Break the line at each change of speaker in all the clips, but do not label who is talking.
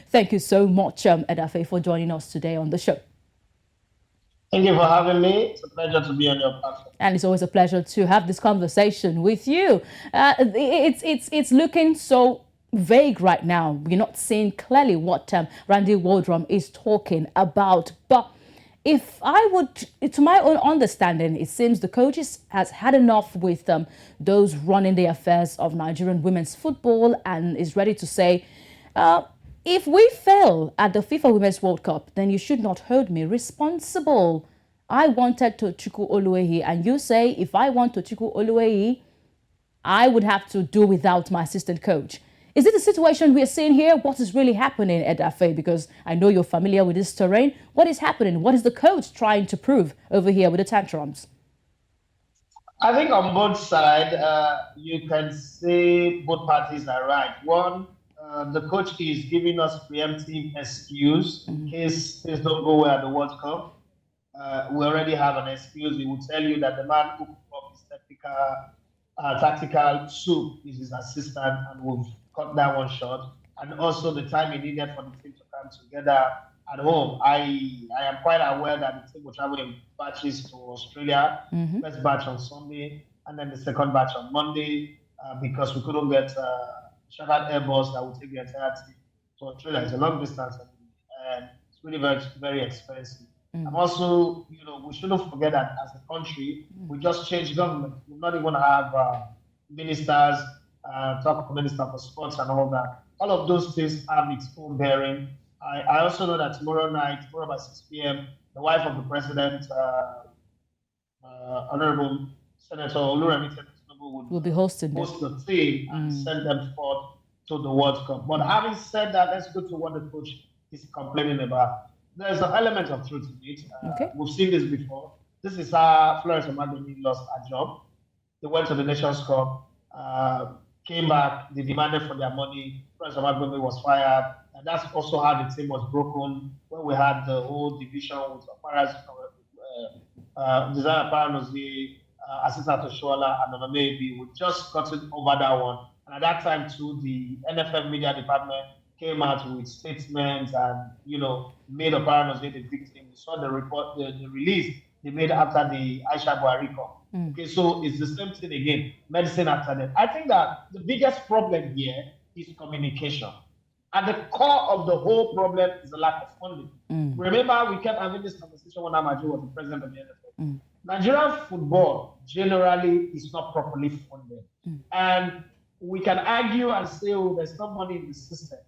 Thank you so much, Edafe, for joining us today on the show.
Thank you for having me. It's a pleasure to be on your platform.
And it's always a pleasure to have this conversation with you. It's looking so vague right now. We're not seeing clearly what Randy Waldrum is talking about. But if I would, to my own understanding, it seems the coaches has had enough with those running the affairs of Nigerian women's football and is ready to say, if we fail at the FIFA Women's World Cup, then you should not hold me responsible. I wanted Tochukwu Oluwayi, and you say if I want Tochukwu Oluwayi, I would have to do without my assistant coach. Is it the situation we're seeing here? What is really happening, Edafe? Because I know you're familiar with this terrain. What is happening? What is the coach trying to prove over here with the tantrums?
I think on both sides, you can say both parties are right. One, the coach is giving us preemptive excuse in case things don't go well at the World Cup. We already have an excuse. We will tell you that the man who cooked up his tactical soup is his assistant, and we've cut that one short. And also the time he needed for the team to come together at home. I am quite aware that the team will travel in batches to Australia. First batch on Sunday, and then the second batch on Monday, because we couldn't get Shattered Airbus that would take the entire team to Australia. It's a long distance, and it's really very, very expensive. And also, we shouldn't forget that as a country, we just changed government. We not even have ministers, talk minister for sports and all that. All of those things have its own bearing. I also know that tomorrow by 6 p.m., the wife of the president, Honorable Senator Oluremi Tinubu
will be hosting
the team and send them forth to the World Cup. But having said that, let's go to what the coach is complaining about. There's an element of truth in it. We've seen this before. This is how Florence Amagoni lost her job. They went to the Nations Cup, came back, they demanded for their money. Florence Amagoni was fired. And that's also how the team was broken when we had the whole division with Desire Paranozi, Assistant Oshoala, and Onamebi. We just got it over that one. And at that time, too, the NFF media department came out with statements and, made Paranozi the victim. We saw the report, the release they made after the Aisha Buhari Cup. Okay, so it's the same thing again, medicine after that. I think that the biggest problem here is communication. At the core of the whole problem is the lack of funding. Remember, we kept having this conversation when Amaju was the president of the NFF. Nigerian football generally is not properly funded. And we can argue and say, oh, there's no money in the system.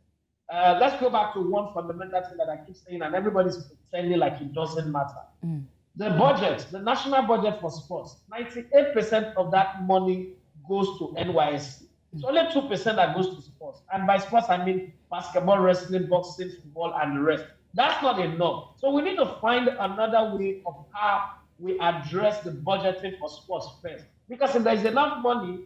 Let's go back to one fundamental thing that I keep saying, and everybody's pretending like it doesn't matter. The budget, the national budget for sports, 98% of that money goes to NYSC. It's only 2% that goes to sports. And by sports, I mean basketball, wrestling, boxing, football, and the rest. That's not enough. So we need to find another way of how we address the budgeting for sports first. Because if there's enough money,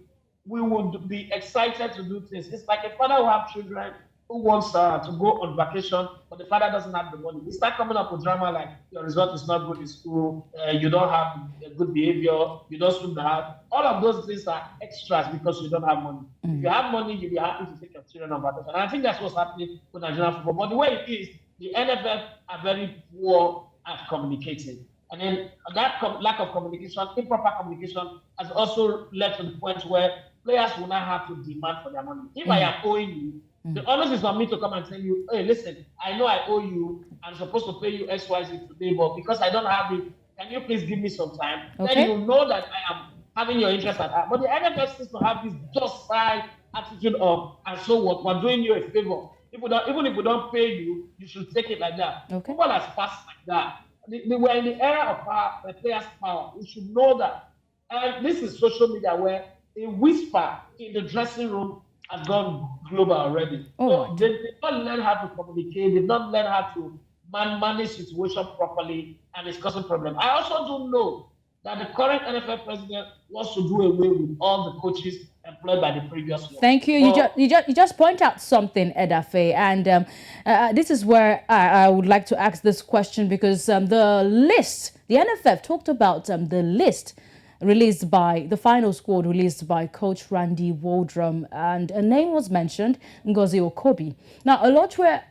we would be excited to do things. It's like a father who has children who wants to go on vacation, but the father doesn't have the money. We start coming up with drama like your result is not good in school, you don't have good behavior, you don't swim the heart. All of those things are extras because you don't have money. If you have money, you'll be happy to take your children on vacation. And I think that's what's happening with Nigerian football. But the way it is, the NFF are very poor at communicating. And then that lack of communication, improper communication, has also led to the point where players will now have to demand for their money. If I am owing you, the onus is on me to come and tell you, hey, listen, I know I owe you. I'm supposed to pay you XYZ today, but because I don't have it, can you please give me some time? Then you know that I am having your interest at heart. But the NFF seems to have this docile attitude of, and so what, we're doing you a favor. Even if we don't pay you, you should take it like that. Football has passed like that. We're in the era of power, the players' power. We should know that. And this is social media where a whisper in the dressing room has gone global already. So they've not learned how to communicate. They've not learned how to manage situation properly, and it's causing problems. I also do know that the current NFF president wants to do away with all the coaches employed by the previous one.
Thank you. You just point out something, Edafe, and this is where I would like to ask this question, because the NFF talked about the list released by the final squad released by Coach Randy Waldrum, and a name was mentioned, Ngozi Okobi. Now, a lot were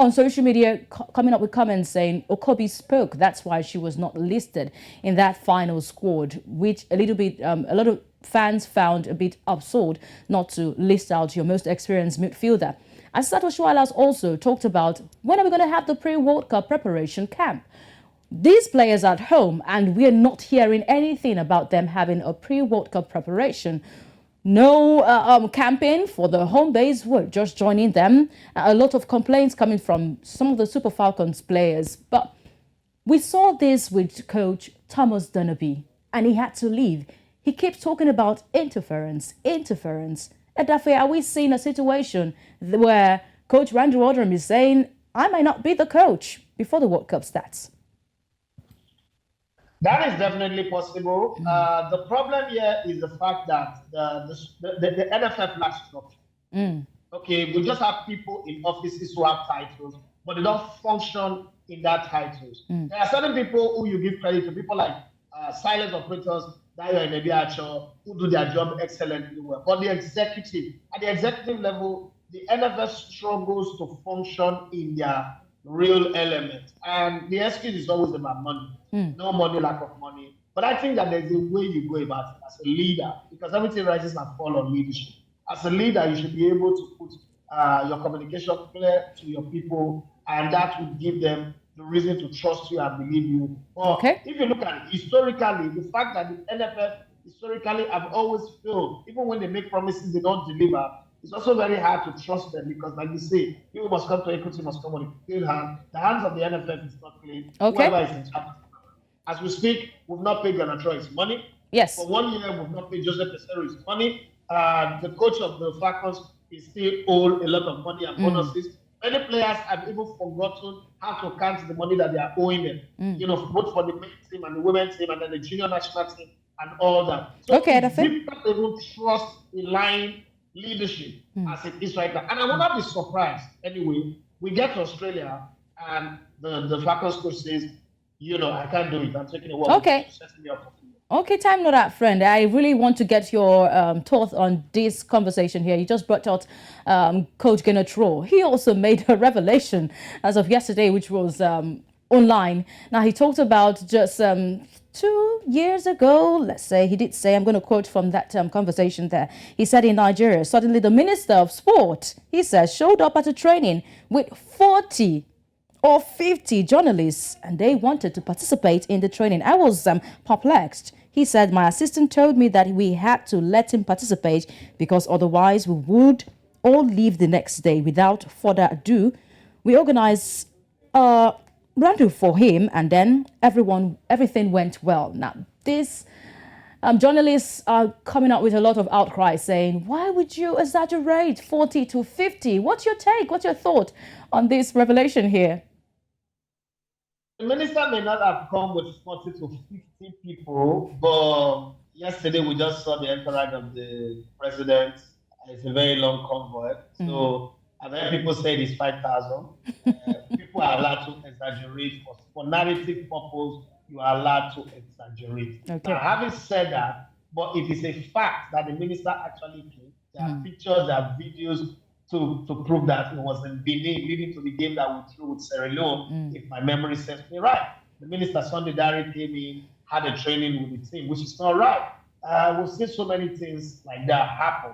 on social media coming up with comments saying Okobi spoke. That's why she was not listed in that final squad, which a lot of fans found a bit absurd not to list out your most experienced midfielder. Asisat Oshoala has also talked about when are we going to have the pre-World Cup preparation camp. These players are at home and we're not hearing anything about them having a pre-World Cup preparation. No campaign for the home base. We're just joining them. A lot of complaints coming from some of the Super Falcons players. But we saw this with coach Thomas Dunaby, and he had to leave. He keeps talking about interference. Edafe, are we seeing a situation where Coach Randy Waldrum is saying, I might not be the coach before the World Cup starts?
That is definitely possible. The problem here is the fact that the NFF lacks structure. Okay, we just have people in offices who have titles, but they don't function in that titles. There are certain people who you give credit to, people like silent operators, Dayo and Ebiacho, who do their job excellently well. But at the executive level, the NFF struggles to function in their real element. And the excuse is always about money. No money, lack of money. But I think that there's a way you go about it as a leader, because everything rises and falls on leadership. As a leader, you should be able to put your communication clear to your people, and that will give them the reason to trust you and believe you. But if you look at it historically, the fact that the NFF historically have always failed, even when they make promises, they don't deliver. It's also very hard to trust them because, like you say, people must come to equity, must come on a clean hand. The hands of the NFF is not clean. Whoever is in charge. As we speak, we've not paid Ganatroy his money.
Yes.
For 1 year, we've not paid Joseph Pesero his money. The coach of the Falcons is still owed a lot of money and bonuses. Many players have even forgotten how to count the money that they are owing them. You know, both for the men's team and the women's team and then the junior national team and all that. So it's difficult to even trust the line leadership as it is right now. And I will not be surprised anyway. We get to Australia and the Falcons coach says, you know, I can't do it. I'm taking a walk.
Okay. Okay, time not that, friend. I really want to get your thoughts on this conversation here. You just brought out Coach Ganatroy. He also made a revelation as of yesterday, which was online. Now, he talked about just 2 years ago, let's say, he did say, I'm going to quote from that conversation there. He said in Nigeria, suddenly the Minister of Sport, he says, showed up at a training with 40 or 50 journalists and they wanted to participate in the training. I was perplexed. He said, my assistant told me that we had to let him participate because otherwise we would all leave the next day. Without further ado, we organized a rendezvous for him and then everything went well. Now, this journalists are coming up with a lot of outcry saying, why would you exaggerate 40 to 50? What's your take? What's your thought on this revelation here?
The minister may not have come with 40 to 50 people, but yesterday we just saw the entourage of the president. It's a very long convoy. So I've heard people say it's 5,000. People are allowed to exaggerate for narrative purpose. You are allowed to exaggerate. Okay. Now, having said that, but it is a fact that the minister actually came. There are pictures, there are videos to prove that it was in Benin leading to the game that we threw with Sierra Leone, if my memory serves me right. The minister, Sunday Dari, came in, had a training with the team, which is not right. We've seen so many things like that happen.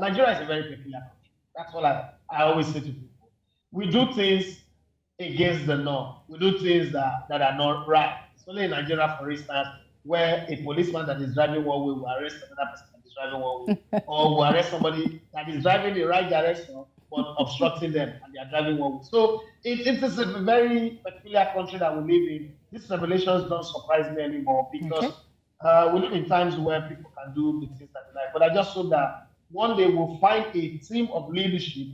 Nigeria is a very peculiar country. That's what I always say to people. We do things against the norm. We do things that are not right. It's only in Nigeria, for instance, where a policeman that is driving one way will arrest another person that is driving one way, or will arrest somebody that is driving the right direction but obstructing them and they are driving one way. So it is a very peculiar country that we live in. These revelations don't surprise me anymore because we live in times where people can do the things that they like. But I just hope that one day we'll find a team of leadership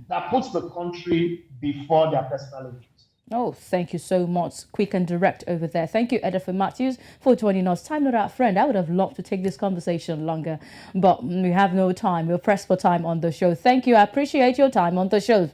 that puts the country before their personal interests.
Oh, thank you so much. Quick and direct over there. Thank you, Edafe Matthews, for joining us. Time not out, friend. I would have loved to take this conversation longer, but we have no time. We're pressed for time on the show. Thank you. I appreciate your time on the show.